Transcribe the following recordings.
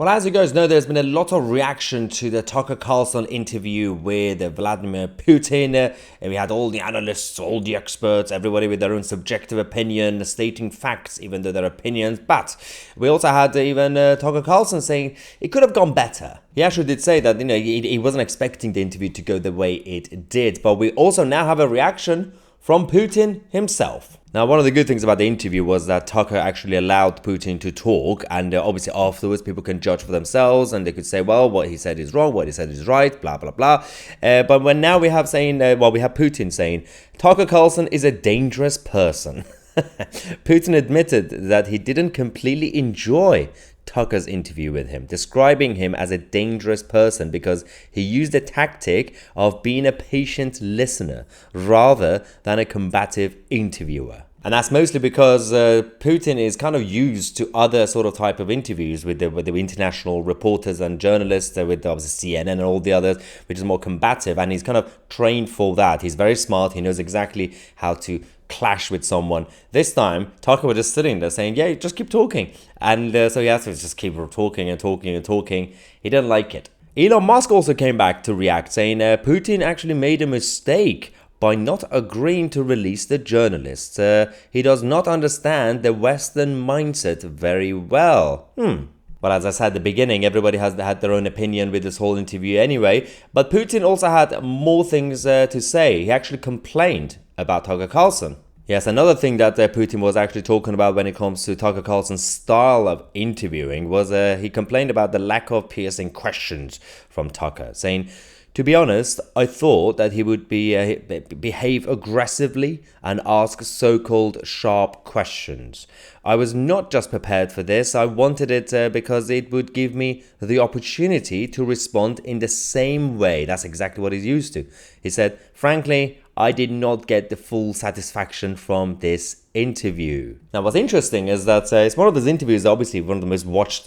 Well, as you guys know, there's been a lot of reaction to the Tucker Carlson interview with Vladimir Putin. And we had all the analysts, all the experts, everybody with their own subjective opinion, stating facts, even though they're opinions. But we also had even Tucker Carlson saying it could have gone better. He actually did say that, he wasn't expecting the interview to go the way it did. But we also now have a reaction from Putin himself. Now, one of the good things about the interview was that Tucker actually allowed Putin to talk, and obviously afterwards people can judge for themselves and they could say, well, what he said is wrong, what he said is right, blah, blah, blah. But when now we have Putin saying, Tucker Carlson is a dangerous person. Putin admitted that he didn't completely enjoy Tucker's interview with him, describing him as a dangerous person because he used a tactic of being a patient listener rather than a combative interviewer. And that's mostly because Putin is kind of used to other sort of type of interviews with the international reporters and journalists, with obviously CNN and all the others, which is more combative, and he's kind of trained for that. He's very smart. He knows exactly how to clash with someone. This time, Tucker was just sitting there saying, yeah, just keep talking. And so he has to just keep talking and talking and talking. He didn't like it. Elon Musk also came back to react, saying Putin actually made a mistake by not agreeing to release the journalists. He does not understand the Western mindset very well. Well, as I said at the beginning, everybody has had their own opinion with this whole interview anyway. But Putin also had more things to say. He actually complained about Tucker Carlson. Yes, another thing that Putin was actually talking about when it comes to Tucker Carlson's style of interviewing was he complained about the lack of piercing questions from Tucker, saying, to be honest, I thought that he would behave aggressively and ask so-called sharp questions. I was not just prepared for this, I wanted it because it would give me the opportunity to respond in the same way. That's exactly what he's used to. He said, frankly, I did not get the full satisfaction from this interview. Now, what's interesting is that it's one of those interviews, obviously one of the most watched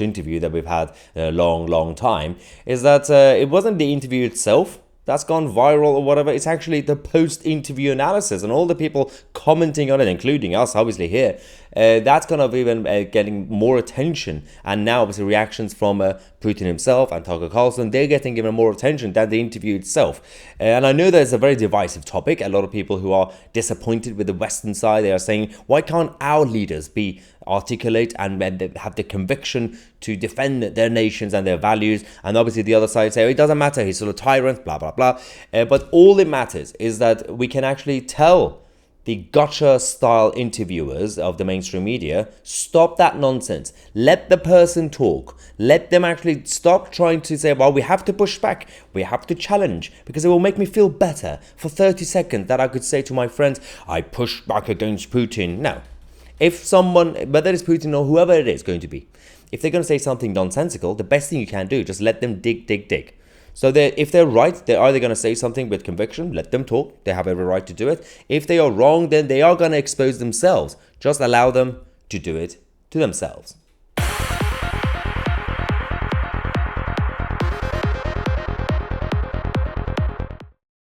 interview that we've had in a long time, is that it wasn't the interview itself that's gone viral or whatever. It's actually the post-interview analysis and all the people commenting on it, including us, obviously here. That's kind of even getting more attention. And now, obviously, reactions from Putin himself and Tucker Carlson, they're getting even more attention than the interview itself. And I know there's a very divisive topic. A lot of people who are disappointed with the Western side, they are saying, why can't our leaders be articulate and have the conviction to defend their nations and their values? And obviously the other side say, oh, it doesn't matter, he's still a tyrant, blah, blah, blah. But all that matters is that we can actually tell the gotcha style interviewers of the mainstream media, stop that nonsense. Let the person talk. Let them actually stop trying to say, well, we have to push back. We have to challenge because it will make me feel better for 30 seconds that I could say to my friends, I push back against Putin. No. If someone, whether it's Putin or whoever it is going to be, if they're going to say something nonsensical, the best thing you can do, just let them dig. So if they're right, they're either going to say something with conviction, let them talk, they have every right to do it. If they are wrong, then they are going to expose themselves. Just allow them to do it to themselves.